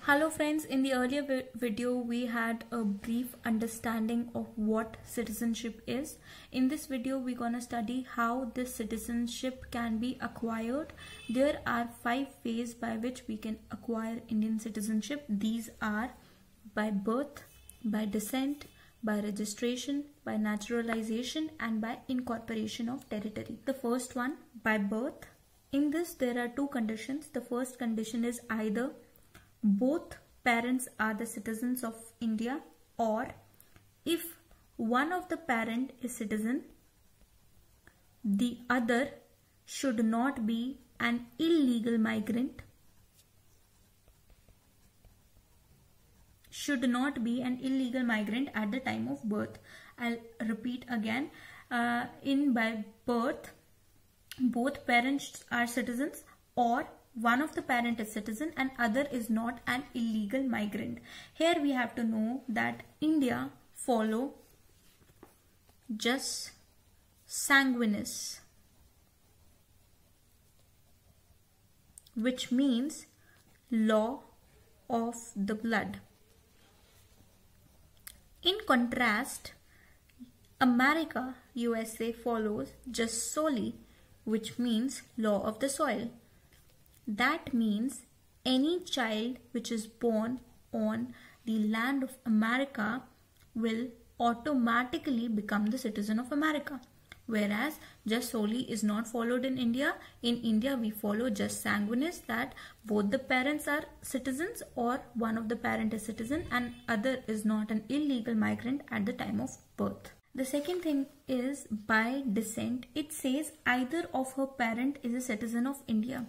Hello friends, in the earlier video we had a brief understanding of what citizenship is. In this video we're going to study how this citizenship can be acquired. There are 5 ways by which we can acquire Indian citizenship. These are by birth, by descent, by registration, by naturalization and by incorporation of territory. The first one, by birth. In this there are 2 conditions. The first condition is either both parents are the citizens of India, or if one of the parent is citizen, the other should not be an illegal migrant, at the time of birth. I'll repeat again. By birth, both parents are citizens, or one of the parent is citizen and other is not an illegal migrant. Here we have to know that India follow jus sanguinis, which means law of the blood. In contrast, America, USA follows jus soli, which means law of the soil. That means any child which is born on the land of America will automatically become the citizen of America. Whereas jus soli is not followed in India. In India we follow jus sanguinis, that both the parents are citizens or one of the parent is citizen and other is not an illegal migrant at the time of birth. The second thing is by descent. It says either of her parent is a citizen of India.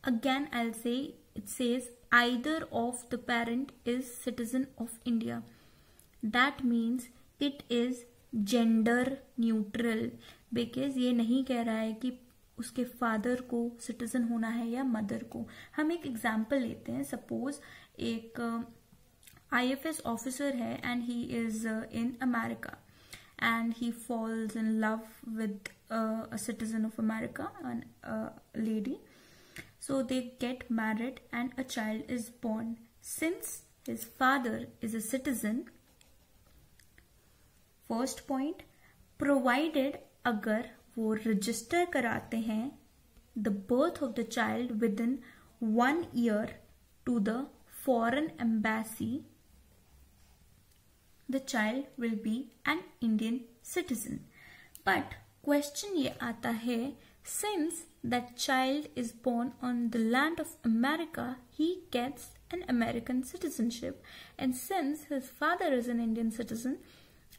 Again, I'll say it says either of the parent is citizen of India. That means it is gender neutral, because ये नहीं कह रहा है कि उसके father को citizen होना है या मदर को. हम एक एग्जाम्पल लेते हैं. सपोज एक IFS ऑफिसर है and he is in America and he falls in love with a citizen of America, a lady. So they get married and a child is born. Since his father is a citizen, first point, provided अगर वो register कराते हैं the birth of the child within 1 year to the foreign embassy, the child will be an Indian citizen. But question ये आता है, since that child is born on the land of America, he gets an American citizenship. And since his father is an Indian citizen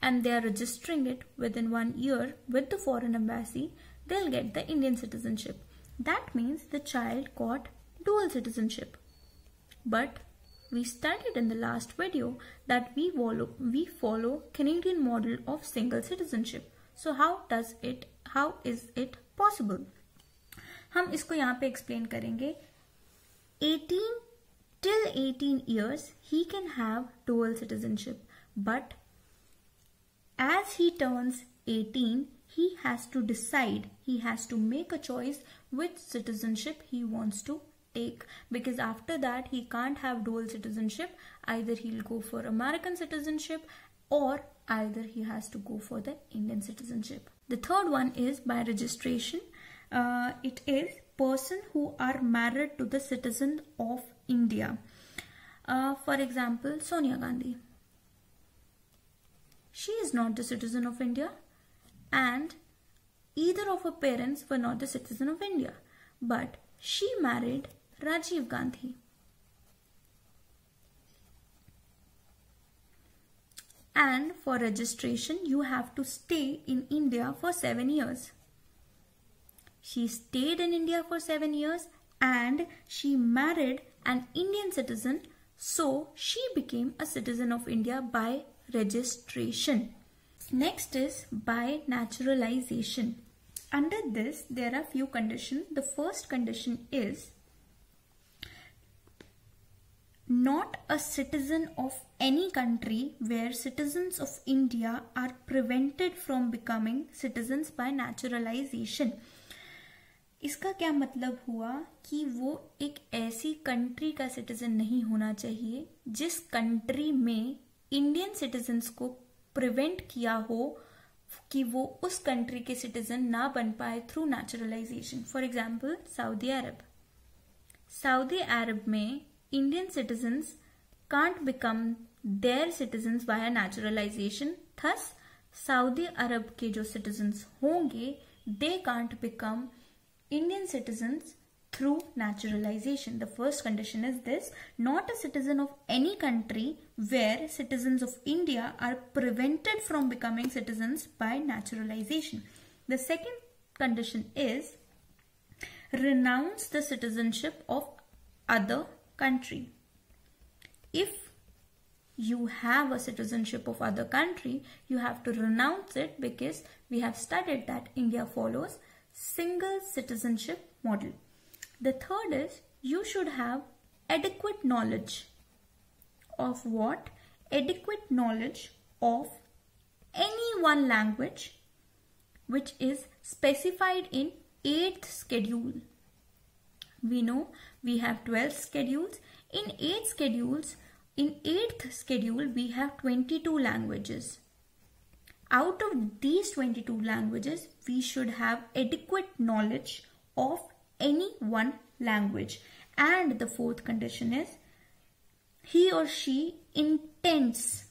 and they are registering it within 1 year with the foreign embassy, they'll get the Indian citizenship. That means the child got dual citizenship. But we studied in the last video that we follow Canadian model of single citizenship. So how is it possible? हम इसको यहाँ पे explain करेंगे. 18 years he can have dual citizenship, but as he turns 18 he has to decide, he has to make a choice which citizenship he wants to take, because after that he can't have dual citizenship. Either he'll go for American citizenship or either he has to go for the Indian citizenship. The third one is by registration. It is person who are married to the citizen of India. For example, Sonia Gandhi. She is not the citizen of India and either of her parents were not the citizen of India. But she married Rajiv Gandhi. And for registration, you have to stay in India for 7 years. She stayed in India for 7 years and she married an Indian citizen, so she became a citizen of India by registration. Next is by naturalization. Under this, there are few conditions. The first condition is not a citizen of any country where citizens of India are prevented from becoming citizens by naturalization. इसका क्या मतलब हुआ कि वो एक ऐसी country का citizen नहीं होना चाहिए जिस कंट्री में इंडियन सिटीजन्स को प्रिवेंट किया हो कि वो उस कंट्री के सिटीजन ना बन पाए through naturalization. For example Saudi Arab. Saudi Arab में Indian citizens can't become their citizens via naturalization. Thus, Saudi Arab के जो citizens होंगे, they can't become Indian citizens through naturalization. The first condition is this: not a citizen of any country where citizens of India are prevented from becoming citizens by naturalization. The second condition is renounce the citizenship of other country. If you have a citizenship of other country, you have to renounce it because we have studied that India follows single citizenship model. The third is you should have adequate knowledge of what? Adequate knowledge of any one language which is specified in 8th schedule. We know we have 12 schedules. In 8th schedule, we have 22 languages. Out of these 22 languages, we should have adequate knowledge of any one language. And the fourth condition is he or she intends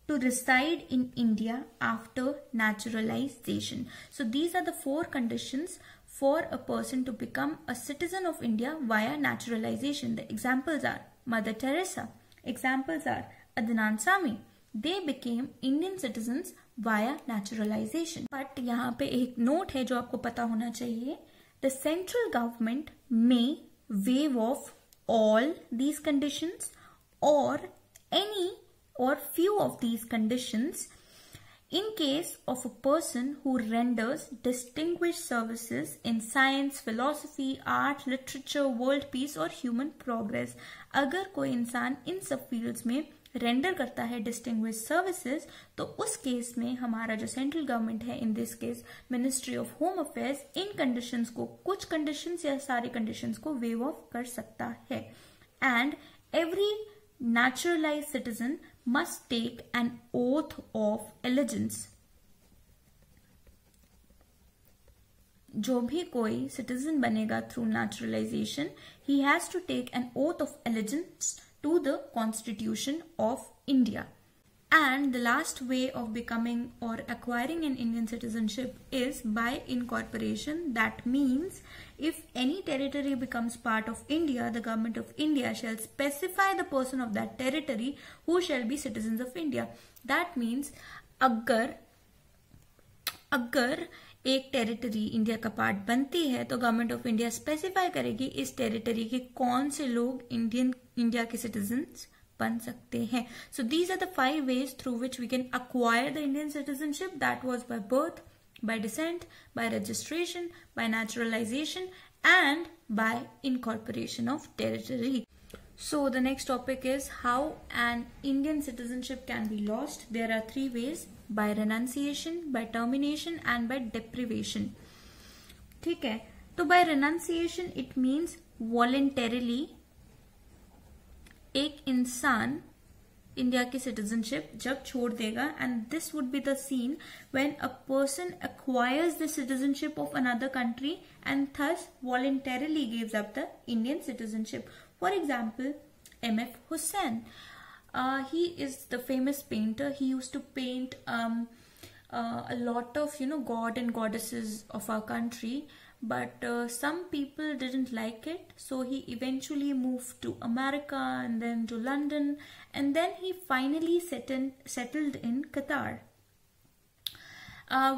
to reside in India after naturalization. So these are the 4 conditions for a person to become a citizen of India via naturalization. The examples are Mother Teresa. Examples are Adnan Sami. They became Indian citizens via naturalization. But यहाँ पे एक note है जो आपको पता होना चाहिए. The central government may waive off all these conditions or any or few of these conditions in case of a person who renders distinguished services in science, philosophy, art, literature, world peace और human progress. अगर कोई इंसान इन सब fields में render करता है distinguish services, तो उस केस में हमारा जो सेंट्रल गवर्नमेंट है, in this case ministry of home affairs, in conditions को, कुछ कंडीशंस या सारी कंडीशंस को वेव ऑफ कर सकता है. And every naturalized citizen must take an oath of allegiance. जो भी कोई citizen बनेगा through naturalization, he has to take an oath of allegiance to the Constitution of India. And the last way of becoming or acquiring an Indian citizenship is by incorporation. That means if any territory becomes part of India, the government of India shall specify the person of that territory who shall be citizens of India. That means अगर एक territory India का part बनती है तो government of India specify करेगी इस territory के कौन से लोग इंडिया के सिटीजन्स बन सकते हैं. So these are the 5 ways through which we can acquire the Indian citizenship. That was by birth, by descent, by registration, by naturalization, and by incorporation of territory. So the next topic is how an Indian citizenship can be lost. There are 3 ways: by renunciation, by termination, and by deprivation. ठीक है, तो by renunciation it means voluntarily एक इंसान India की citizenship जब छोड़ देगा, and this would be the scene when a person acquires the citizenship of another country and thus voluntarily gives up the Indian citizenship. For example M.F. Hussain. He is the famous painter. He used to paint a lot of god and goddesses of our country, but some people didn't like it, so he eventually moved to America and then to London, and then he finally settled in Qatar.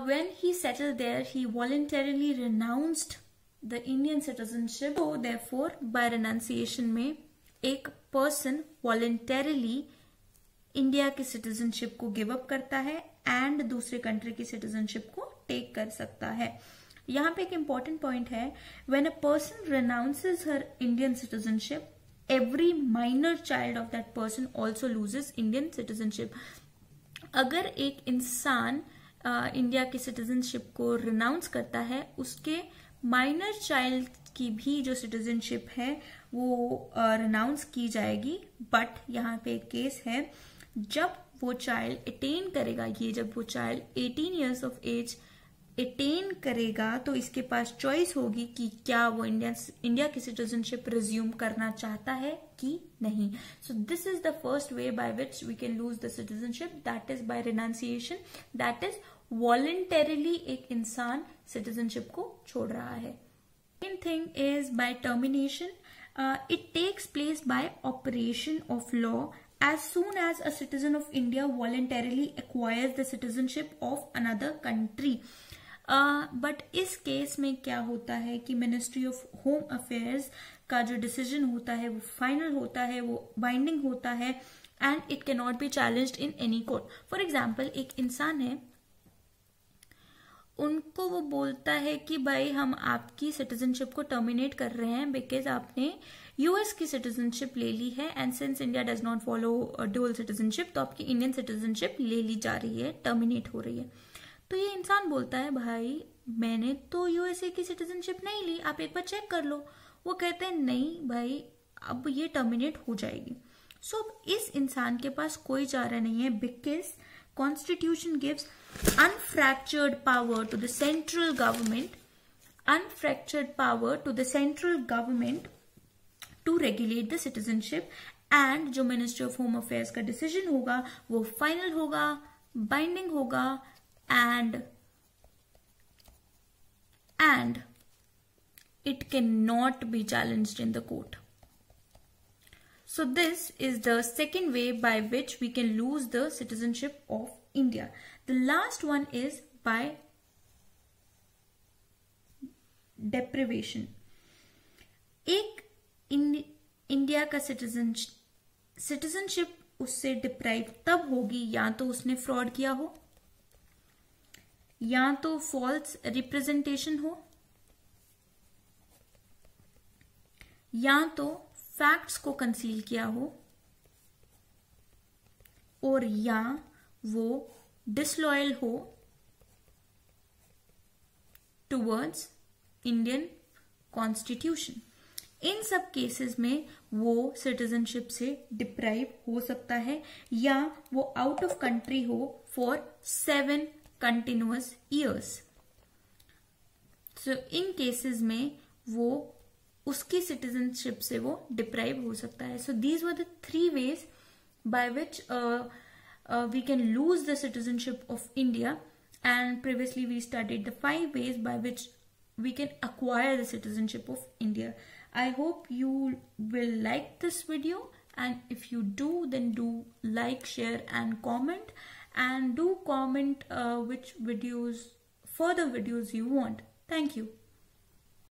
When he settled there, he voluntarily renounced the Indian citizenship. So therefore by renunciation में एक person voluntarily India की citizenship को give up करता है and दूसरे country की citizenship को take कर सकता है. यहाँ पे एक इंपॉर्टेंट पॉइंट है, when a person renounces her Indian citizenship, every minor child of that person also loses Indian citizenship. अगर एक इंसान इंडिया की सिटीजनशिप को रिनाउंस करता है, उसके माइनर चाइल्ड की भी जो सिटीजनशिप है वो रिनाउंस की जाएगी, बट यहाँ पे एक केस है, जब वो चाइल्ड अटेन करेगा, जब वो child 18 years of age attain करेगा तो इसके पास चॉइस होगी कि क्या वो इंडिया की सिटीजनशिप रिज्यूम करना चाहता है कि नहीं. So this is the first way by which we can lose the citizenship, that is by renunciation, that is voluntarily एक इंसान सिटीजनशिप को छोड़ रहा है. Second thing is by termination. It takes place by operation of law as soon as a citizen of India voluntarily acquires the citizenship of another country. But इस case में क्या होता है कि मिनिस्ट्री ऑफ होम अफेयर्स का जो decision होता है वो फाइनल होता है, वो बाइंडिंग होता है, and it can not be challenged in any court. For example, एक इंसान है, उनको वो बोलता है कि भाई हम आपकी सिटीजनशिप को टर्मिनेट कर रहे हैं बिकॉज आपने यूएस की सिटीजनशिप ले ली है, and since India does not follow dual citizenship तो आपकी इंडियन सिटीजनशिप ले ली जा रही है, टर्मिनेट हो रही है. तो ये इंसान बोलता है भाई मैंने तो यूएसए की सिटीजनशिप नहीं ली, आप एक बार चेक कर लो. वो कहते हैं नहीं भाई अब ये टर्मिनेट हो जाएगी. सो अब इस इंसान के पास कोई चारा नहीं है, because Constitution gives unfractured power to the central government, to regulate the citizenship, and जो Ministry of Home Affairs का decision होगा वो final होगा, binding होगा, and it cannot be challenged in the court. So this is the second way by which we can lose the citizenship of India. The last one is by deprivation. एक India का citizenship उससे deprive तब होगी या तो उसने fraud किया हो, या तो फॉल्स रिप्रेजेंटेशन हो, या तो फैक्ट्स को कंसील किया हो, और या वो डिसलॉयल हो टुवर्ड्स इंडियन कॉन्स्टिट्यूशन. इन सब केसेस में वो सिटीजनशिप से डिप्राइव हो सकता है, या वो आउट ऑफ कंट्री हो for 7 continuous years. So in cases में वो उसकी सिटीजनशिप से वो डिप्राइव हो सकता है. So these were the 3 ways by which we can lose the citizenship of India, and previously we studied the 5 ways by which we can acquire the citizenship of India. I hope you will like this video, and if you do, then do like, share and comment, and do comment which videos, further videos you want. Thank you.